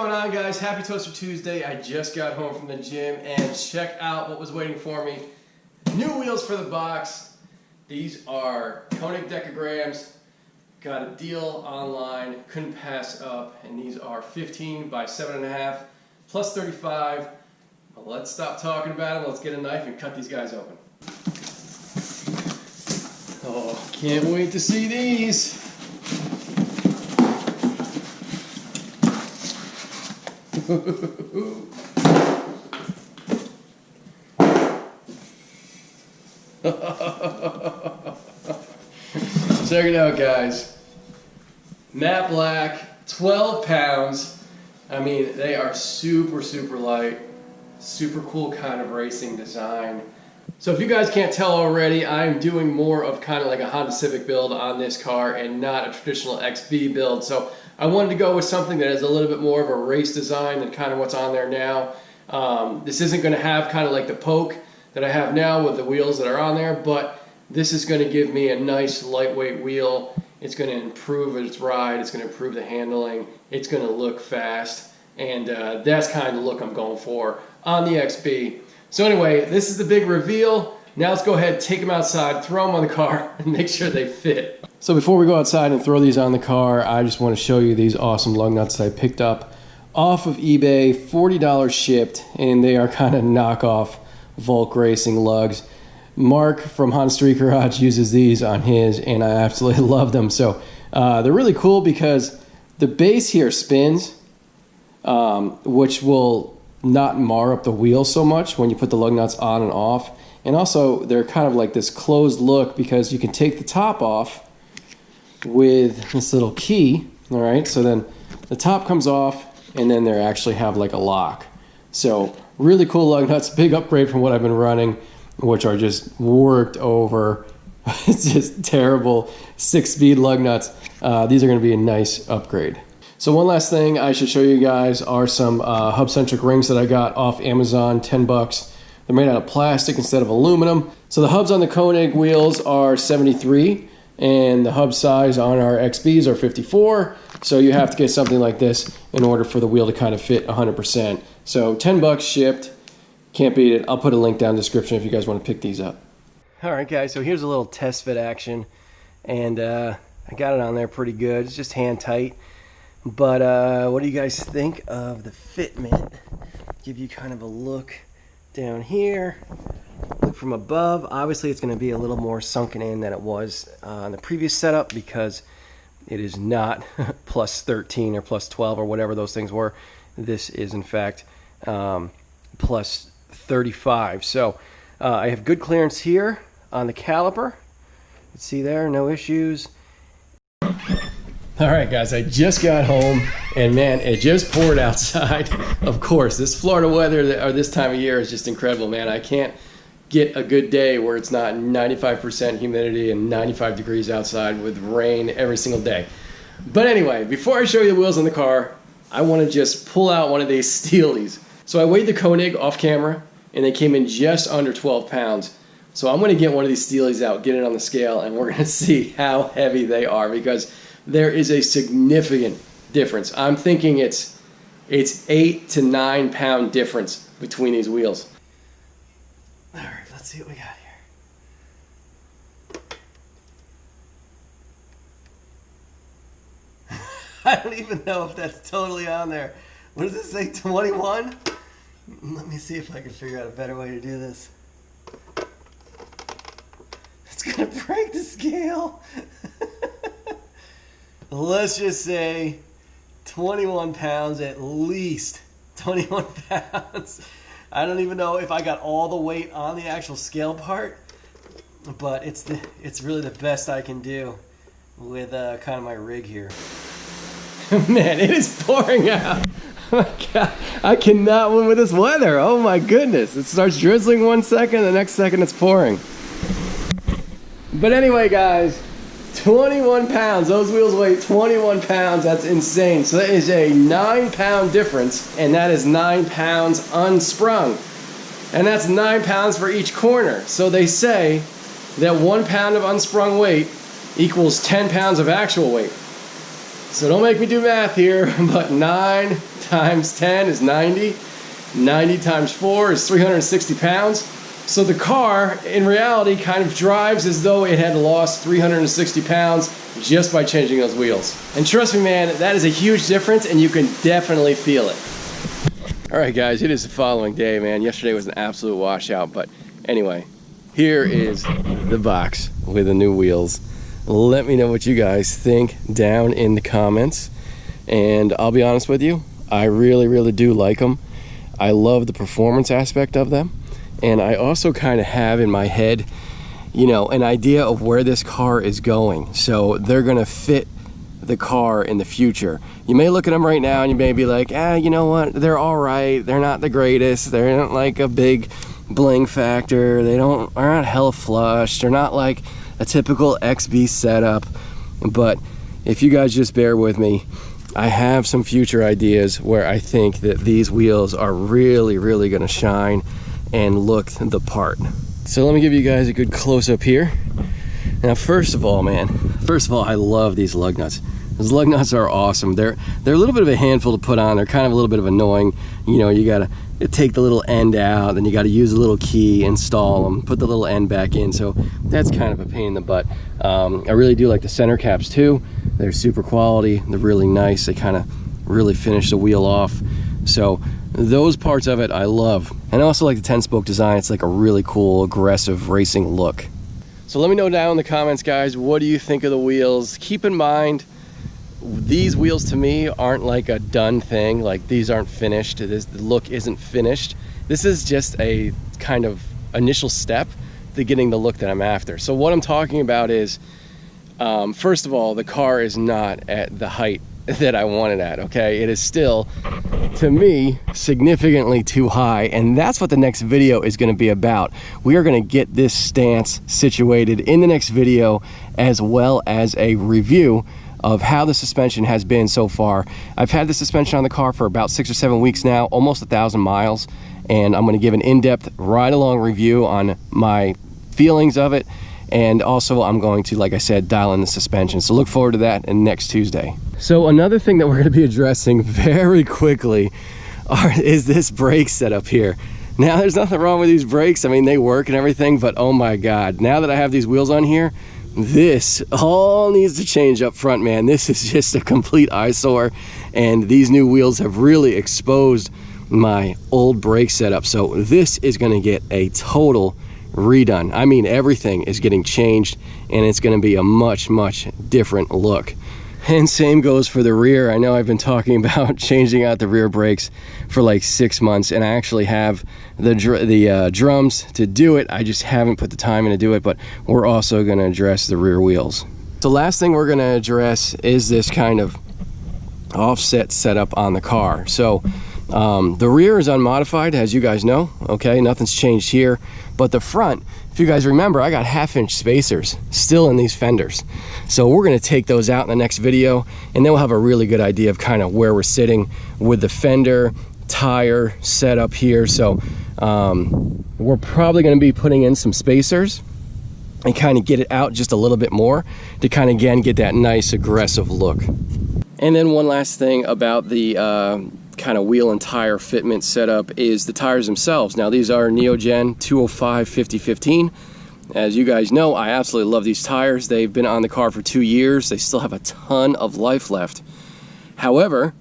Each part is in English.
going on, guys? Happy Toaster Tuesday. I just got home from the gym and check out what was waiting for me. New wheels for the box. These are Konig Dekagrams. Got a deal online, couldn't pass up, and these are 15 by 7.5 plus 35. Well, let's stop talking about them. Let's get a knife and cut these guys open. Oh, can't wait to see these. Check it out, guys. Matte black, 12 pounds. I mean, they are super, super light. Super cool kind of racing design. So if you guys can't tell already, I'm doing more of kind of like a Honda Civic build on this car and not a traditional XB build. So I wanted to go with something that has a little bit more of a race design than kind of what's on there now. This isn't going to have kind of like the poke that I have now with the wheels that are on there, but this is going to give me a nice lightweight wheel. It's going to improve its ride, it's going to improve the handling, it's going to look fast, and that's kind of the look I'm going for on the XB. So anyway, this is the big reveal. Now let's go ahead, take them outside, throw them on the car, and make sure they fit. So before we go outside and throw these on the car, I just want to show you these awesome lug nuts that I picked up off of eBay, $40 shipped, and they are kind of knockoff Volk Racing lugs. Mark from Honda Street Garage uses these on his, and I absolutely love them. So they're really cool because the base here spins, which will not mar up the wheel so much when you put the lug nuts on and off. And also they're kind of like this closed look because you can take the top off with this little key. All right, so then the top comes off and then they actually have like a lock. So really cool lug nuts, big upgrade from what I've been running, which are just worked over. It's just terrible 6-speed lug nuts. These are going to be a nice upgrade. So one last thing I should show you guys are some hub-centric rings that I got off Amazon, 10 bucks. They're made out of plastic instead of aluminum. So the hubs on the Konig wheels are 73, and the hub size on our XBs are 54. So you have to get something like this in order for the wheel to kind of fit 100%. So 10 bucks shipped. Can't beat it. I'll put a link down in the description if you guys want to pick these up. All right, guys, so here's a little test fit action. And I got it on there pretty good. It's just hand tight. But what do you guys think of the fitment? Give you kind of a look down here. Look from above. Obviously, it's going to be a little more sunken in than it was on the previous setup because it is not plus 13 or plus 12 or whatever those things were. This is, in fact, plus 35. So I have good clearance here on the caliper. You can see there, no issues. All right, guys, I just got home, and man, it just poured outside. Of course, this Florida weather or this time of year is just incredible, man. I can't get a good day where it's not 95% humidity and 95 degrees outside with rain every single day. But anyway, before I show you the wheels on the car, I want to just pull out one of these steelies. So I weighed the Konig off camera, and they came in just under 12 pounds. So I'm going to get one of these steelies out, get it on the scale, and we're going to see how heavy they are because there is a significant difference. I'm thinking it's 8 to 9 pound difference between these wheels. All right, let's see what we got here. I don't even know if that's totally on there. What does it say, 21? Let me see if I can figure out a better way to do this. It's gonna break the scale. Let's just say 21 pounds at least. 21 pounds. I don't even know if I got all the weight on the actual scale part, but it's really the best I can do with kind of my rig here. Man, it is pouring out. Oh my God, I cannot win with this weather. Oh my goodness. It starts drizzling 1 second, the next second it's pouring. But anyway, guys, 21 pounds. Those wheels weigh 21 pounds. That's insane. So that is a 9 pound difference, and that is 9 pounds unsprung. And that's 9 pounds for each corner. So they say that 1 pound of unsprung weight equals 10 pounds of actual weight. So don't make me do math here, but 9 times 10 is 90. 90 times 4 is 360 pounds. So the car, in reality, kind of drives as though it had lost 360 pounds just by changing those wheels. And trust me, man, that is a huge difference, and you can definitely feel it. All right, guys, it is the following day, man. Yesterday was an absolute washout, but anyway, here is the box with the new wheels. Let me know what you guys think down in the comments. And I'll be honest with you, I really do like them. I love the performance aspect of them. And I also kind of have in my head, you know, an idea of where this car is going. So they're gonna fit the car in the future. You may look at them right now and you may be like, you know what, they're all right. They're not the greatest. They're not like a big bling factor. They're not hell flush. They're not like a typical XB setup. But if you guys just bear with me, I have some future ideas where I think that these wheels are really gonna shine and look the part. So let me give you guys a good close-up here. Now, first of all, I love these lug nuts. Those lug nuts are awesome. They're a little bit of a handful to put on. They're kind of a little bit of annoying. You know, you gotta take the little end out, then you gotta use a little key, install them, put the little end back in. So that's kind of a pain in the butt. I really do like the center caps too. They're super quality. They're really nice. They kind of really finish the wheel off. So those parts of it I love. And I also like the 10-spoke design. It's like a really cool, aggressive racing look. So let me know down in the comments, guys, what do you think of the wheels? Keep in mind, these wheels to me aren't like a done thing. Like, these aren't finished. The look isn't finished. This is just a kind of initial step to getting the look that I'm after. So what I'm talking about is, first of all, the car is not at the height that I want it at, okay? It is still, to me, significantly too high, and that's what the next video is going to be about. We are going to get this stance situated in the next video, as well as a review of how the suspension has been so far. I've had the suspension on the car for about 6 or 7 weeks now, almost 1,000 miles, and I'm going to give an in-depth ride-along review on my feelings of it, and also I'm going to, like I said, dial in the suspension. So look forward to that next Tuesday. So another thing that we're going to be addressing very quickly is this brake setup here. Now, there's nothing wrong with these brakes. I mean, they work and everything, but oh my God, now that I have these wheels on here, this all needs to change up front, man. This is just a complete eyesore, and these new wheels have really exposed my old brake setup. So this is going to get a total redone. I mean, everything is getting changed, and it's going to be a much different look. And same goes for the rear. I know I've been talking about changing out the rear brakes for like 6 months, and I actually have the drums to do it. I just haven't put the time in to do it, but we're also going to address the rear wheels. The last thing we're going to address is this kind of offset setup on the car. So the rear is unmodified, as you guys know, okay? Nothing's changed here. But the front, if you guys remember, I got 1/2-inch spacers still in these fenders. So we're gonna take those out in the next video, and then we'll have a really good idea of kind of where we're sitting with the fender, tire setup here. So we're probably gonna be putting in some spacers and kind of get it out just a little bit more to kind of, again, get that nice aggressive look. And then one last thing about the kind of wheel and tire fitment setup is the tires themselves. Now, these are Neogen 205 50/15. As you guys know, I absolutely love these tires. They've been on the car for 2 years. They still have a ton of life left. However,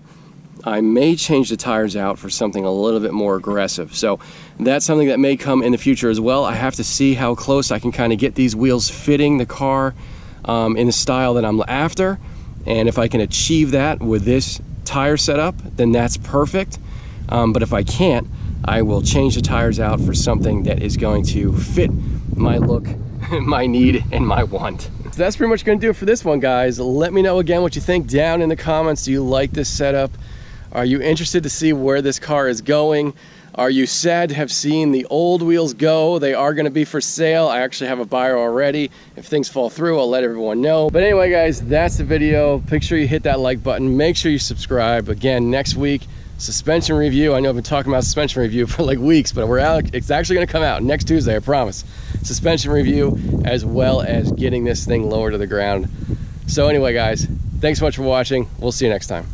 I may change the tires out for something a little bit more aggressive. So that's something that may come in the future as well. I have to see how close I can kind of get these wheels fitting the car in the style that I'm after. And if I can achieve that with this tire setup, then that's perfect. But if I can't, I will change the tires out for something that is going to fit my look, my need, and my want. So that's pretty much going to do it for this one, guys. Let me know again what you think down in the comments. Do you like this setup? Are you interested to see where this car is going? Are you sad to have seen the old wheels go? They are going to be for sale. I actually have a buyer already. If things fall through, I'll let everyone know. But anyway, guys, that's the video. Make sure you hit that like button. Make sure you subscribe. Again, next week, suspension review. I know I've been talking about suspension review for like weeks, but we're out. It's actually going to come out next Tuesday, I promise. Suspension review, as well as getting this thing lower to the ground. So anyway, guys, thanks so much for watching. We'll see you next time.